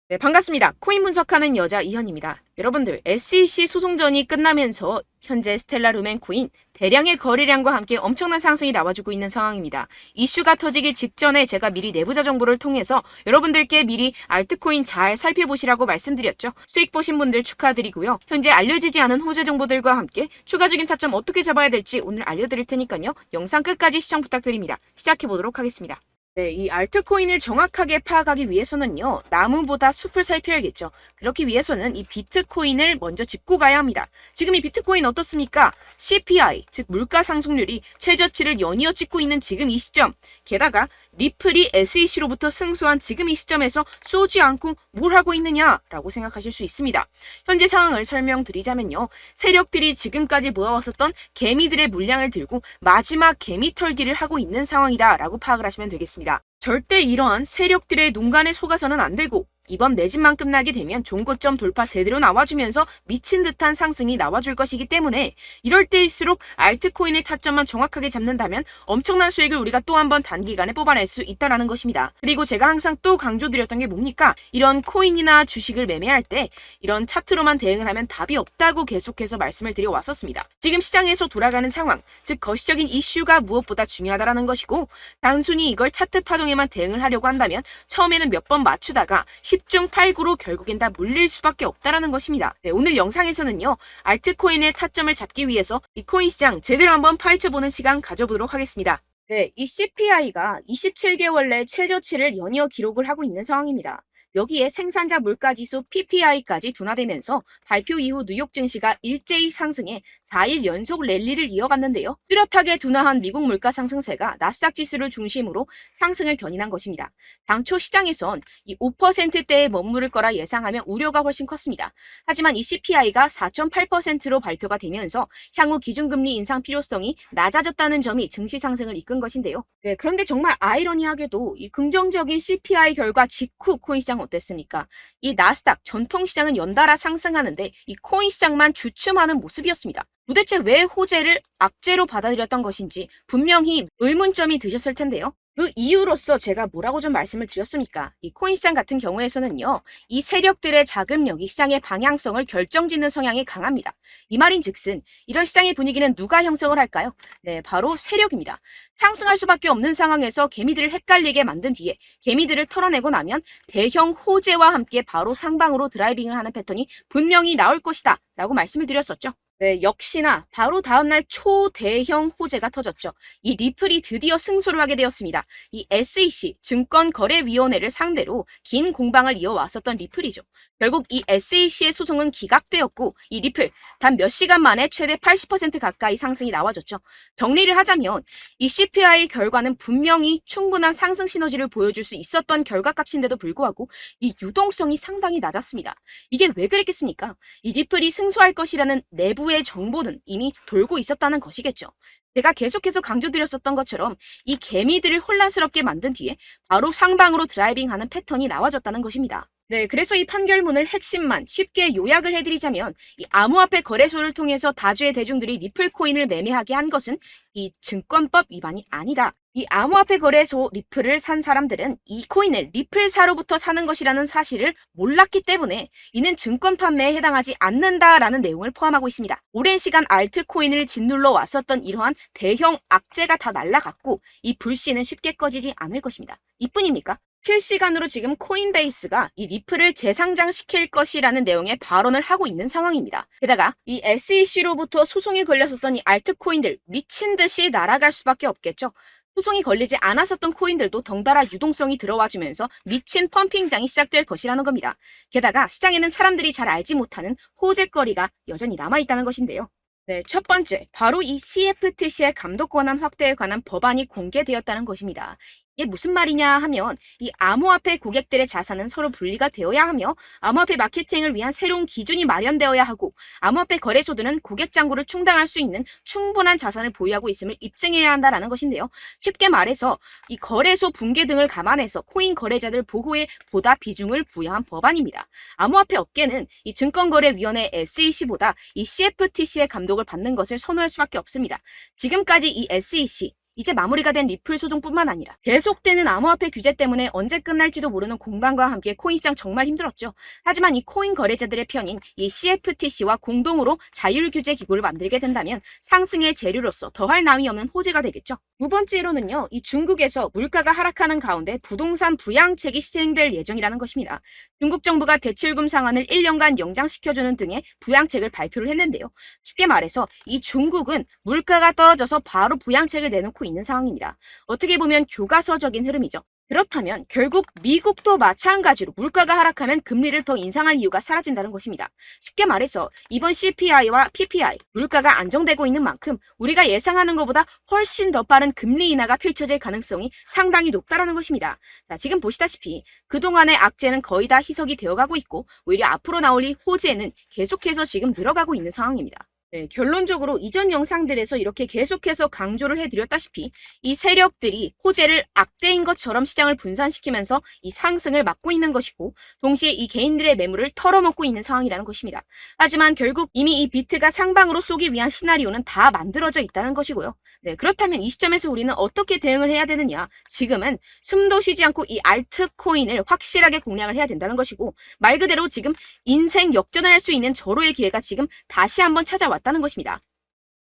네, 반갑습니다. 코인 분석하는 여자 이현입니다. 여러분들, SEC 소송전이 끝나면서 현재 스텔라 루멘 코인 대량의 거래량과 함께 엄청난 상승이 나와주고 있는 상황입니다. 이슈가 터지기 직전에 제가 미리 내부자 정보를 통해서 여러분들께 미리 알트코인 잘 살펴보시라고 말씀드렸죠. 수익 보신 분들 축하드리고요. 현재 알려지지 않은 호재 정보들과 함께 추가적인 타점 어떻게 잡아야 될지 오늘 알려드릴 테니까요. 영상 끝까지 시청 부탁드립니다. 시작해보도록 하겠습니다. 네, 이 알트코인을 정확하게 파악하기 위해서는요, 나무보다 숲을 살펴야겠죠. 그렇기 위해서는 이 비트코인을 먼저 짚고 가야 합니다. 지금 이 비트코인 어떻습니까? CPI, 즉 물가 상승률이 최저치를 연이어 찍고 있는 지금 이 시점. 게다가 리플이 SEC로부터 승소한 지금 이 시점에서 쏘지 않고 뭘 하고 있느냐라고 생각하실 수 있습니다. 현재 상황을 설명드리자면요. 세력들이 지금까지 모아왔었던 개미들의 물량을 들고 마지막 개미 털기를 하고 있는 상황이다라고 파악을 하시면 되겠습니다. 절대 이러한 세력들의 농간에 속아서는 안 되고 이번 매집만 끝나게 되면 종고점 돌파 제대로 나와주면서 미친 듯한 상승이 나와줄 것이기 때문에 이럴 때일수록 알트코인의 타점만 정확하게 잡는다면 엄청난 수익을 우리가 또 한 번 단기간에 뽑아낼 수 있다는 것입니다. 그리고 제가 항상 또 강조드렸던 게 뭡니까? 이런 코인이나 주식을 매매할 때 이런 차트로만 대응을 하면 답이 없다고 계속해서 말씀을 드려왔었습니다. 지금 시장에서 돌아가는 상황, 즉 거시적인 이슈가 무엇보다 중요하다는 것이고 단순히 이걸 차트 파동에만 대응을 하려고 한다면 처음에는 몇 번 맞추다가 10중 8구로 결국엔 다 물릴 수밖에 없다는 것입니다. 네, 오늘 영상에서는요. 알트코인의 타점을 잡기 위해서 이 코인 시장 제대로 한번 파헤쳐보는 시간 가져보도록 하겠습니다. 네, 이 CPI가 27개월 내 최저치를 연이어 기록을 하고 있는 상황입니다. 여기에 생산자 물가지수 PPI까지 둔화되면서 발표 이후 뉴욕 증시가 일제히 상승해 4일 연속 랠리를 이어갔는데요. 뚜렷하게 둔화한 미국 물가 상승세가 나스닥 지수를 중심으로 상승을 견인한 것입니다. 당초 시장에선 이 5%대에 머무를 거라 예상하며 우려가 훨씬 컸습니다. 하지만 이 CPI가 4.8%로 발표가 되면서 향후 기준금리 인상 필요성이 낮아졌다는 점이 증시 상승을 이끈 것인데요. 네, 그런데 정말 아이러니하게도 이 긍정적인 CPI 결과 직후 코인 시장 어땠습니까? 이 나스닥 전통시장은 연달아 상승하는데 이 코인 시장만 주춤하는 모습이었습니다. 도대체 왜 호재를 악재로 받아들였던 것인지 분명히 의문점이 드셨을 텐데요. 그 이유로서 제가 뭐라고 좀 말씀을 드렸습니까? 이 코인 시장 같은 경우에서는요, 이 세력들의 자금력이 시장의 방향성을 결정짓는 성향이 강합니다. 이 말인 즉슨, 이런 시장의 분위기는 누가 형성을 할까요? 네, 바로 세력입니다. 상승할 수밖에 없는 상황에서 개미들을 헷갈리게 만든 뒤에 개미들을 털어내고 나면 대형 호재와 함께 바로 상방으로 드라이빙을 하는 패턴이 분명히 나올 것이다 라고 말씀을 드렸었죠. 네, 역시나 바로 다음날 초대형 호재가 터졌죠. 이 리플이 드디어 승소를 하게 되었습니다. 이 SEC 증권거래위원회를 상대로 긴 공방을 이어왔었던 리플이죠. 결국 이 SEC의 소송은 기각되었고 이 리플 단 몇 시간 만에 최대 80% 가까이 상승이 나와졌죠. 정리를 하자면 이 CPI 결과는 분명히 충분한 상승 시너지를 보여줄 수 있었던 결과값인데도 불구하고 이 유동성이 상당히 낮았습니다. 이게 왜 그랬겠습니까? 이 리플이 승소할 것이라는 내부의 정보는 이미 돌고 있었다는 것이겠죠. 제가 계속해서 강조드렸었던 것처럼 이 개미들을 혼란스럽게 만든 뒤에 바로 상방으로 드라이빙하는 패턴이 나와졌다는 것입니다. 네, 그래서 이 판결문을 핵심만 쉽게 요약을 해드리자면 이 암호화폐 거래소를 통해서 다주의 대중들이 리플 코인을 매매하게 한 것은 이 증권법 위반이 아니다. 이 암호화폐 거래소 리플을 산 사람들은 이 코인을 리플사로부터 사는 것이라는 사실을 몰랐기 때문에 이는 증권 판매에 해당하지 않는다라는 내용을 포함하고 있습니다. 오랜 시간 알트코인을 짓눌러 왔었던 이러한 대형 악재가 다 날아갔고 이 불씨는 쉽게 꺼지지 않을 것입니다. 이뿐입니까? 실시간으로 지금 코인베이스가 이 리플을 재상장시킬 것이라는 내용의 발언을 하고 있는 상황입니다. 게다가 이 SEC로부터 소송이 걸렸었던 이 알트코인들 미친 듯이 날아갈 수밖에 없겠죠. 소송이 걸리지 않았었던 코인들도 덩달아 유동성이 들어와주면서 미친 펌핑장이 시작될 것이라는 겁니다. 게다가 시장에는 사람들이 잘 알지 못하는 호재거리가 여전히 남아있다는 것인데요. 네, 첫 번째, 바로 이 CFTC의 감독 권한 확대에 관한 법안이 공개되었다는 것입니다. 이게 무슨 말이냐 하면 이 암호화폐 고객들의 자산은 서로 분리가 되어야 하며 암호화폐 마케팅을 위한 새로운 기준이 마련되어야 하고 암호화폐 거래소들은 고객 잔고를 충당할 수 있는 충분한 자산을 보유하고 있음을 입증해야 한다라는 것인데요. 쉽게 말해서 이 거래소 붕괴 등을 감안해서 코인 거래자들 보호에 보다 비중을 부여한 법안입니다. 암호화폐 업계는 이 증권거래위원회 SEC보다 이 CFTC의 감독을 받는 것을 선호할 수밖에 없습니다. 지금까지 이 SEC 이제 마무리가 된 리플 소송뿐만 아니라 계속되는 암호화폐 규제 때문에 언제 끝날지도 모르는 공방과 함께 코인 시장 정말 힘들었죠. 하지만 이 코인 거래자들의 편인 이 CFTC와 공동으로 자율규제 기구를 만들게 된다면 상승의 재료로서 더할 나위 없는 호재가 되겠죠. 두 번째로는요, 이 중국에서 물가가 하락하는 가운데 부동산 부양책이 시행될 예정이라는 것입니다. 중국 정부가 대출금 상환을 1년간 연장시켜주는 등의 부양책을 발표를 했는데요. 쉽게 말해서 이 중국은 물가가 떨어져서 바로 부양책을 내놓고 있는 상황입니다. 어떻게 보면 교과서적인 흐름이죠. 그렇다면 결국 미국도 마찬가지로 물가가 하락하면 금리를 더 인상할 이유가 사라진다는 것입니다. 쉽게 말해서 이번 CPI와 PPI, 물가가 안정되고 있는 만큼 우리가 예상하는 것보다 훨씬 더 빠른 금리 인하가 펼쳐질 가능성이 상당히 높다는 것입니다. 자, 지금 보시다시피 그동안의 악재는 거의 다 희석이 되어가고 있고 오히려 앞으로 나올 이 호재는 계속해서 지금 늘어가고 있는 상황입니다. 네, 결론적으로 이전 영상들에서 이렇게 계속해서 강조를 해드렸다시피 이 세력들이 호재를 악재인 것처럼 시장을 분산시키면서 이 상승을 막고 있는 것이고 동시에 이 개인들의 매물을 털어먹고 있는 상황이라는 것입니다. 하지만 결국 이미 이 비트가 상방으로 쏘기 위한 시나리오는 다 만들어져 있다는 것이고요. 네, 그렇다면 이 시점에서 우리는 어떻게 대응을 해야 되느냐? 지금은 숨도 쉬지 않고 이 알트코인을 확실하게 공략을 해야 된다는 것이고 말 그대로 지금 인생 역전을 할 수 있는 절호의 기회가 지금 다시 한번 찾아왔다는 것입니다.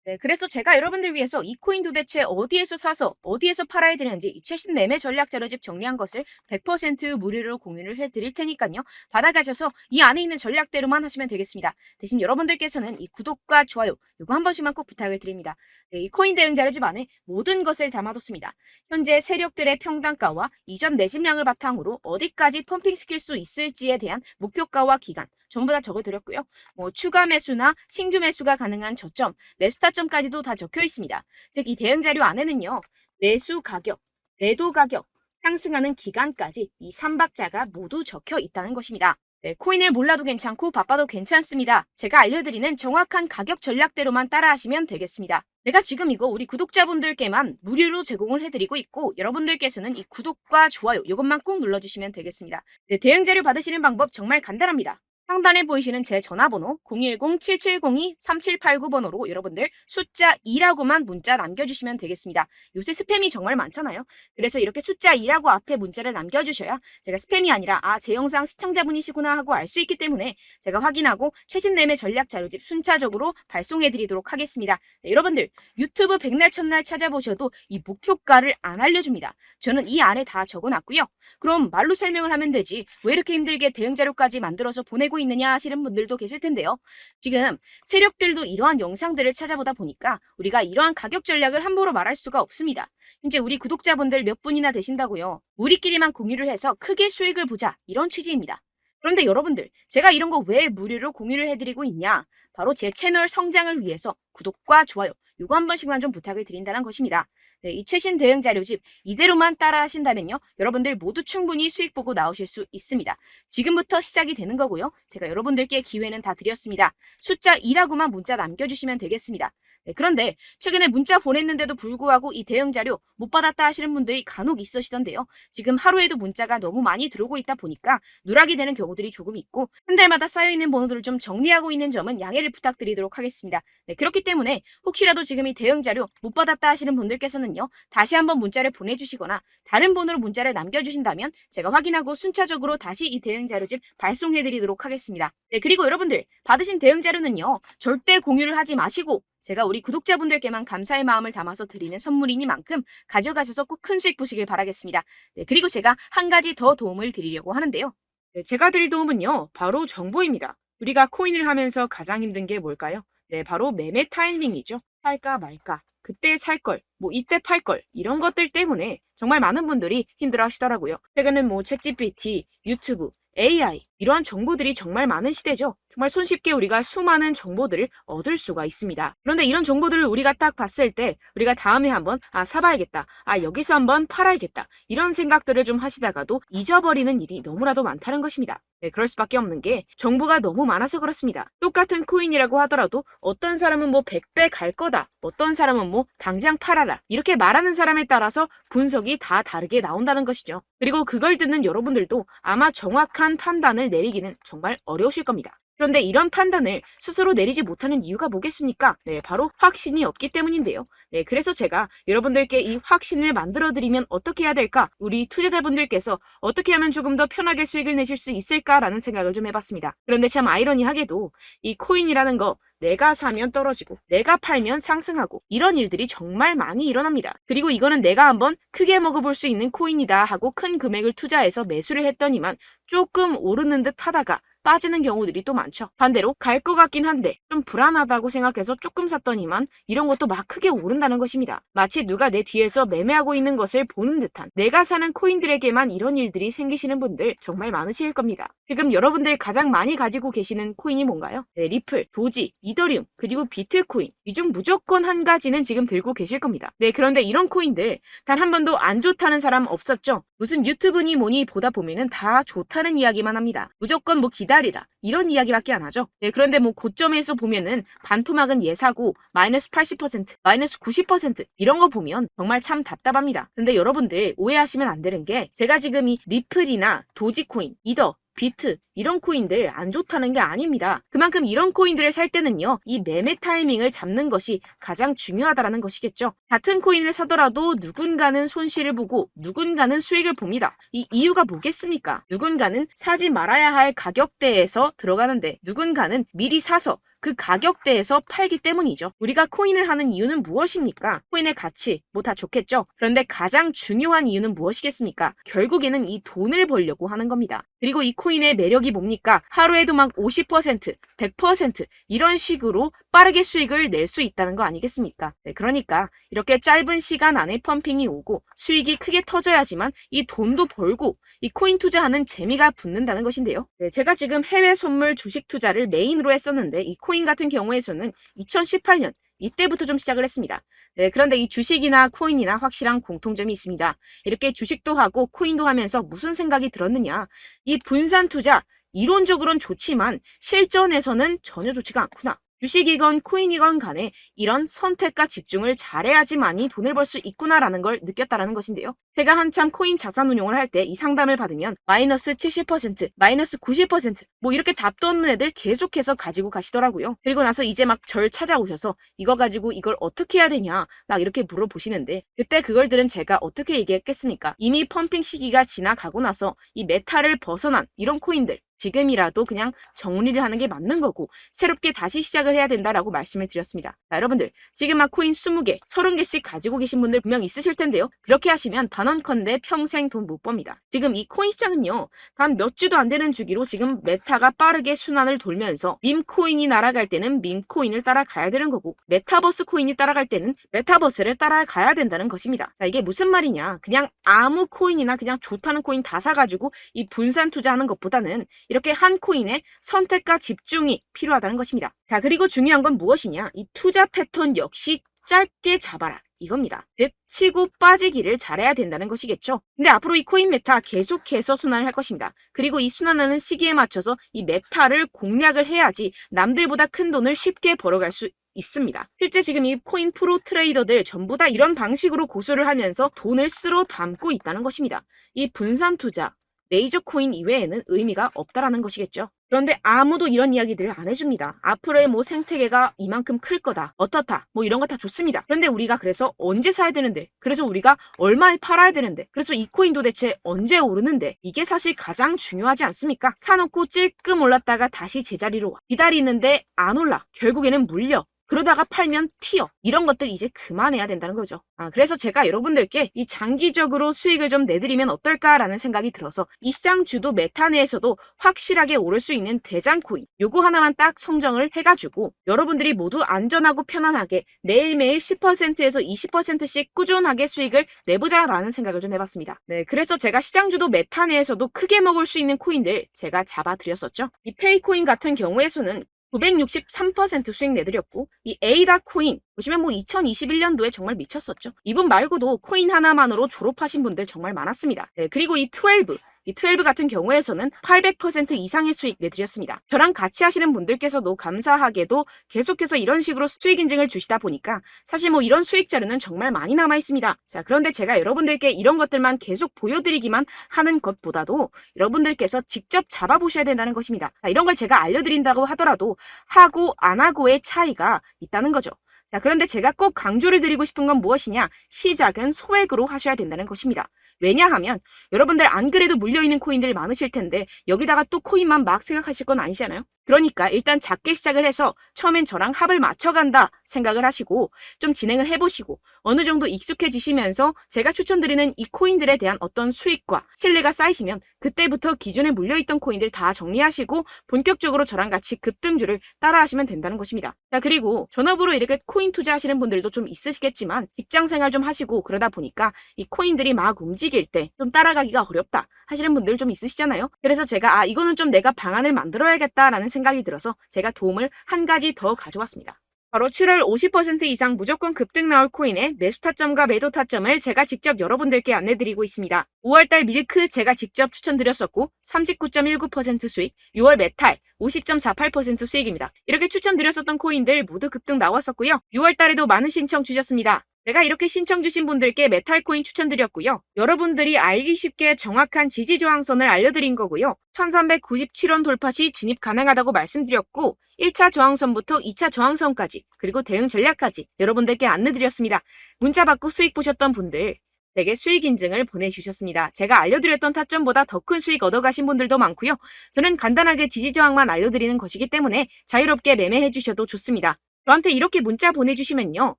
네, 그래서 제가 여러분들 위해서 이 코인 도대체 어디에서 사서 어디에서 팔아야 되는지 이 최신 매매 전략 자료집 정리한 것을 100% 무료로 공유를 해드릴 테니까요. 받아가셔서 이 안에 있는 전략대로만 하시면 되겠습니다. 대신 여러분들께서는 이 구독과 좋아요 요거 한 번씩만 꼭 부탁을 드립니다. 네, 이 코인 대응 자료집 안에 모든 것을 담아뒀습니다. 현재 세력들의 평단가와 이전 매집량을 바탕으로 어디까지 펌핑시킬 수 있을지에 대한 목표가와 기간 전부 다 적어드렸고요. 추가 매수나 신규 매수가 가능한 저점, 매수 타점까지도 다 적혀 있습니다. 즉 이 대응 자료 안에는요. 매수 가격, 매도 가격, 상승하는 기간까지 이 3박자가 모두 적혀 있다는 것입니다. 네, 코인을 몰라도 괜찮고 바빠도 괜찮습니다. 제가 알려드리는 정확한 가격 전략대로만 따라하시면 되겠습니다. 제가 지금 이거 우리 구독자분들께만 무료로 제공을 해드리고 있고 여러분들께서는 이 구독과 좋아요 이것만 꼭 눌러주시면 되겠습니다. 네, 대응 자료 받으시는 방법 정말 간단합니다. 상단에 보이시는 제 전화번호 010-7702-3789번호로 여러분들 숫자 2라고만 문자 남겨주시면 되겠습니다. 요새 스팸이 정말 많잖아요. 그래서 이렇게 숫자 2라고 앞에 문자를 남겨주셔야 제가 스팸이 아니라 제 영상 시청자분이시구나 하고 알 수 있기 때문에 제가 확인하고 최신 매매 전략 자료집 순차적으로 발송해드리도록 하겠습니다. 네, 여러분들 유튜브 백날 첫날 찾아보셔도 이 목표가를 안 알려줍니다. 저는 이 안에 다 적어놨고요. 그럼 말로 설명을 하면 되지 왜 이렇게 힘들게 대응 자료까지 만들어서 보내고 있느냐 하시는 분들도 계실 텐데요. 지금 세력들도 이러한 영상들을 찾아보다 보니까 우리가 이러한 가격 전략을 함부로 말할 수가 없습니다. 현재 우리 구독자분들 몇 분이나 되신다고요. 우리끼리만 공유를 해서 크게 수익을 보자 이런 취지입니다. 그런데 여러분들 제가 이런 거 왜 무료로 공유를 해드리고 있냐? 바로 제 채널 성장을 위해서 구독과 좋아요 요거 한 번씩만 좀 부탁을 드린다는 것입니다. 네, 이 최신 대응 자료집 이대로만 따라 하신다면요. 여러분들 모두 충분히 수익 보고 나오실 수 있습니다. 지금부터 시작이 되는 거고요. 제가 여러분들께 기회는 다 드렸습니다. 숫자 2라고만 문자 남겨주시면 되겠습니다. 네, 그런데 최근에 문자 보냈는데도 불구하고 이 대응 자료 못 받았다 하시는 분들이 간혹 있으시던데요. 지금 하루에도 문자가 너무 많이 들어오고 있다 보니까 누락이 되는 경우들이 조금 있고 한 달마다 쌓여있는 번호들을 좀 정리하고 있는 점은 양해를 부탁드리도록 하겠습니다. 네, 그렇기 때문에 혹시라도 지금 이 대응 자료 못 받았다 하시는 분들께서는요. 다시 한번 문자를 보내주시거나 다른 번호로 문자를 남겨주신다면 제가 확인하고 순차적으로 다시 이 대응 자료집 발송해드리도록 하겠습니다. 네, 그리고 여러분들 받으신 대응 자료는요. 절대 공유를 하지 마시고 제가 우리 구독자분들께만 감사의 마음을 담아서 드리는 선물이니만큼 가져가셔서 꼭 큰 수익 보시길 바라겠습니다. 네, 그리고 제가 한 가지 더 도움을 드리려고 하는데요. 네, 제가 드릴 도움은요. 바로 정보입니다. 우리가 코인을 하면서 가장 힘든 게 뭘까요? 네, 바로 매매 타이밍이죠. 살까 말까, 그때 살 걸, 이때 팔 걸, 이런 것들 때문에 정말 많은 분들이 힘들어 하시더라고요. 최근은 챗GPT, 유튜브, AI 이러한 정보들이 정말 많은 시대죠. 정말 손쉽게 우리가 수많은 정보들을 얻을 수가 있습니다. 그런데 이런 정보들을 우리가 딱 봤을 때 우리가 다음에 한번 사봐야겠다. 여기서 한번 팔아야겠다. 이런 생각들을 좀 하시다가도 잊어버리는 일이 너무나도 많다는 것입니다. 네, 그럴 수밖에 없는 게 정보가 너무 많아서 그렇습니다. 똑같은 코인이라고 하더라도 어떤 사람은 100배 갈 거다. 어떤 사람은 당장 팔아라. 이렇게 말하는 사람에 따라서 분석이 다 다르게 나온다는 것이죠. 그리고 그걸 듣는 여러분들도 아마 정확한 판단을 내리기는 정말 어려우실 겁니다. 그런데 이런 판단을 스스로 내리지 못하는 이유가 뭐겠습니까? 네, 바로 확신이 없기 때문인데요. 네, 그래서 제가 여러분들께 이 확신을 만들어드리면 어떻게 해야 될까? 우리 투자자분들께서 어떻게 하면 조금 더 편하게 수익을 내실 수 있을까라는 생각을 좀 해봤습니다. 그런데 참 아이러니하게도 이 코인이라는 거 내가 사면 떨어지고 내가 팔면 상승하고 이런 일들이 정말 많이 일어납니다. 그리고 이거는 내가 한번 크게 먹어볼 수 있는 코인이다 하고 큰 금액을 투자해서 매수를 했더니만 조금 오르는 듯 하다가 빠지는 경우들이 또 많죠. 반대로 갈 것 같긴 한데 좀 불안하다고 생각해서 조금 샀더니만 이런 것도 막 크게 오른다는 것입니다. 마치 누가 내 뒤에서 매매하고 있는 것을 보는 듯한, 내가 사는 코인들에게만 이런 일들이 생기시는 분들 정말 많으실 겁니다. 지금 여러분들 가장 많이 가지고 계시는 코인이 뭔가요? 네, 리플, 도지, 이더리움, 그리고 비트코인. 이 중 무조건 한 가지는 지금 들고 계실 겁니다. 네, 그런데 이런 코인들 단 한 번도 안 좋다는 사람 없었죠? 무슨 유튜브니 뭐니 보다 보면은 다 좋다는 이야기만 합니다. 무조건 뭐 기다리라 이런 이야기밖에 안 하죠. 네, 그런데 뭐 고점에서 보면은 반토막은 예사고 마이너스 80%, 마이너스 90% 이런 거 보면 정말 참 답답합니다. 근데 여러분들 오해하시면 안 되는 게, 제가 지금 이 리플이나 도지코인, 이더, 비트 이런 코인들 안 좋다는 게 아닙니다. 그만큼 이런 코인들을 살 때는요, 이 매매 타이밍을 잡는 것이 가장 중요하다는 것이겠죠. 같은 코인을 사더라도 누군가는 손실을 보고 누군가는 수익을 봅니다. 이 이유가 뭐겠습니까? 누군가는 사지 말아야 할 가격대에서 들어가는데 누군가는 미리 사서 그 가격대에서 팔기 때문이죠. 우리가 코인을 하는 이유는 무엇입니까? 코인의 가치, 뭐 다 좋겠죠? 그런데 가장 중요한 이유는 무엇이겠습니까? 결국에는 이 돈을 벌려고 하는 겁니다. 그리고 이 코인의 매력이 뭡니까? 하루에도 막 50%, 100% 이런 식으로 빠르게 수익을 낼 수 있다는 거 아니겠습니까? 네, 그러니까 이렇게 짧은 시간 안에 펌핑이 오고 수익이 크게 터져야지만 이 돈도 벌고 이 코인 투자하는 재미가 붙는다는 것인데요. 네, 제가 지금 해외 선물 주식 투자를 메인으로 했었는데 이 코인 같은 경우에서는 2018년 이때부터 좀 시작을 했습니다. 네, 그런데 이 주식이나 코인이나 확실한 공통점이 있습니다. 이렇게 주식도 하고 코인도 하면서 무슨 생각이 들었느냐? 이 분산 투자, 이론적으로는 좋지만 실전에서는 전혀 좋지가 않구나. 주식이건 코인이건 간에 이런 선택과 집중을 잘해야지만이 돈을 벌 수 있구나라는 걸 느꼈다라는 것인데요. 제가 한참 코인 자산 운용을 할 때 이 상담을 받으면 마이너스 70%, 마이너스 90% 뭐 이렇게 답도 없는 애들 계속해서 가지고 가시더라고요. 그리고 나서 이제 막 절 찾아오셔서 이거 가지고 이걸 어떻게 해야 되냐 막 이렇게 물어보시는데, 그때 그걸 들은 제가 어떻게 얘기했겠습니까? 이미 펌핑 시기가 지나가고 나서 이 메타를 벗어난 이런 코인들 지금이라도 그냥 정리를 하는 게 맞는 거고 새롭게 다시 시작을 해야 된다라고 말씀을 드렸습니다. 자, 여러분들 지금 막 코인 20개, 30개씩 가지고 계신 분들 분명 있으실 텐데요. 그렇게 하시면 단언컨대 평생 돈 못 법니다. 지금 이 코인 시장은요, 단 몇 주도 안 되는 주기로 지금 메타가 빠르게 순환을 돌면서 밈코인이 날아갈 때는 밈코인을 따라가야 되는 거고 메타버스 코인이 따라갈 때는 메타버스를 따라가야 된다는 것입니다. 자, 이게 무슨 말이냐? 그냥 아무 코인이나 그냥 좋다는 코인 다 사가지고 이 분산 투자하는 것보다는 이렇게 한 코인에 선택과 집중이 필요하다는 것입니다. 자, 그리고 중요한 건 무엇이냐? 이 투자 패턴 역시 짧게 잡아라. 이겁니다. 즉 치고 빠지기를 잘해야 된다는 것이겠죠. 근데 앞으로 이 코인 메타 계속해서 순환을 할 것입니다. 그리고 이 순환하는 시기에 맞춰서 이 메타를 공략을 해야지 남들보다 큰 돈을 쉽게 벌어갈 수 있습니다. 실제 지금 이 코인 프로 트레이더들 전부 다 이런 방식으로 고수를 하면서 돈을 쓸어 담고 있다는 것입니다. 이 분산 투자, 메이저 코인 이외에는 의미가 없다라는 것이겠죠. 그런데 아무도 이런 이야기들을 안 해줍니다. 앞으로의 뭐 생태계가 이만큼 클 거다, 어떻다, 뭐 이런 거 다 좋습니다. 그런데 우리가 그래서 언제 사야 되는데, 그래서 우리가 얼마에 팔아야 되는데, 그래서 이 코인 도대체 언제 오르는데, 이게 사실 가장 중요하지 않습니까? 사놓고 찔끔 올랐다가 다시 제자리로 와. 기다리는데 안 올라. 결국에는 물려. 그러다가 팔면 튀어. 이런 것들 이제 그만해야 된다는 거죠. 그래서 제가 여러분들께 이 장기적으로 수익을 좀 내드리면 어떨까라는 생각이 들어서 이 시장 주도 메타 내에서도 확실하게 오를 수 있는 대장 코인 요거 하나만 딱 선정을 해가지고 여러분들이 모두 안전하고 편안하게 매일매일 10%에서 20%씩 꾸준하게 수익을 내보자라는 생각을 좀 해봤습니다. 네, 그래서 제가 시장 주도 메타 내에서도 크게 먹을 수 있는 코인들 제가 잡아드렸었죠. 이 페이코인 같은 경우에서는 963% 수익 내드렸고, 이 에이다 코인 보시면 뭐 2021년도에 정말 미쳤었죠. 이분 말고도 코인 하나만으로 졸업하신 분들 정말 많았습니다. 네, 그리고 이 12, 이 12 같은 경우에서는 800% 이상의 수익 내드렸습니다. 저랑 같이 하시는 분들께서도 감사하게도 계속해서 이런 식으로 수익 인증을 주시다 보니까 사실 뭐 이런 수익 자료는 정말 많이 남아 있습니다. 자, 그런데 제가 여러분들께 이런 것들만 계속 보여드리기만 하는 것보다도 여러분들께서 직접 잡아보셔야 된다는 것입니다. 자, 이런 걸 제가 알려드린다고 하더라도 하고 안 하고의 차이가 있다는 거죠. 자, 그런데 제가 꼭 강조를 드리고 싶은 건 무엇이냐? 시작은 소액으로 하셔야 된다는 것입니다. 왜냐하면 여러분들 안 그래도 물려있는 코인들 많으실 텐데 여기다가 또 코인만 막 생각하실 건 아니잖아요. 그러니까 일단 작게 시작을 해서 처음엔 저랑 합을 맞춰간다 생각을 하시고 좀 진행을 해보시고 어느 정도 익숙해지시면서 제가 추천드리는 이 코인들에 대한 어떤 수익과 신뢰가 쌓이시면 그때부터 기존에 물려있던 코인들 다 정리하시고 본격적으로 저랑 같이 급등주를 따라하시면 된다는 것입니다. 자, 그리고 전업으로 이렇게 코인 투자하시는 분들도 좀 있으시겠지만 직장생활 좀 하시고 그러다 보니까 이 코인들이 막 움직일 때 좀 따라가기가 어렵다 하시는 분들 좀 있으시잖아요. 그래서 제가 이거는 좀 내가 방안을 만들어야겠다라는 생각이 들어서 제가 도움을 한 가지 더 가져왔습니다. 바로 7월 50% 이상 무조건 급등 나올 코인의 매수 타점과 매도 타점을 제가 직접 여러분들께 안내드리고 있습니다. 5월달 밀크 제가 직접 추천드렸었고 39.19% 수익, 6월 메탈 50.48% 수익입니다. 이렇게 추천드렸었던 코인들 모두 급등 나왔었고요. 6월달에도 많은 신청 주셨습니다. 제가 이렇게 신청 주신 분들께 메탈코인 추천드렸고요. 여러분들이 알기 쉽게 정확한 지지저항선을 알려드린 거고요. 1397원 돌파 시 진입 가능하다고 말씀드렸고 1차 저항선부터 2차 저항선까지 그리고 대응 전략까지 여러분들께 안내드렸습니다. 문자 받고 수익 보셨던 분들 내게 수익 인증을 보내주셨습니다. 제가 알려드렸던 타점보다 더 큰 수익 얻어가신 분들도 많고요. 저는 간단하게 지지저항만 알려드리는 것이기 때문에 자유롭게 매매해 주셔도 좋습니다. 저한테 이렇게 문자 보내주시면요.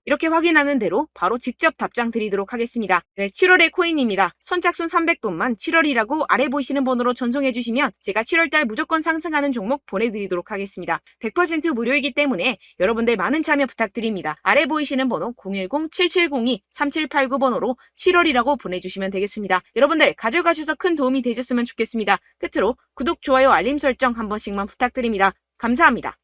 이렇게 확인하는 대로 바로 직접 답장 드리도록 하겠습니다. 네, 7월의 코인입니다. 선착순 300분만 7월이라고 아래 보이시는 번호로 전송해주시면 제가 7월달 무조건 상승하는 종목 보내드리도록 하겠습니다. 100% 무료이기 때문에 여러분들 많은 참여 부탁드립니다. 아래 보이시는 번호 010-7702-3789번호로 7월이라고 보내주시면 되겠습니다. 여러분들 가져가셔서 큰 도움이 되셨으면 좋겠습니다. 끝으로 구독, 좋아요, 알림 설정 한 번씩만 부탁드립니다. 감사합니다.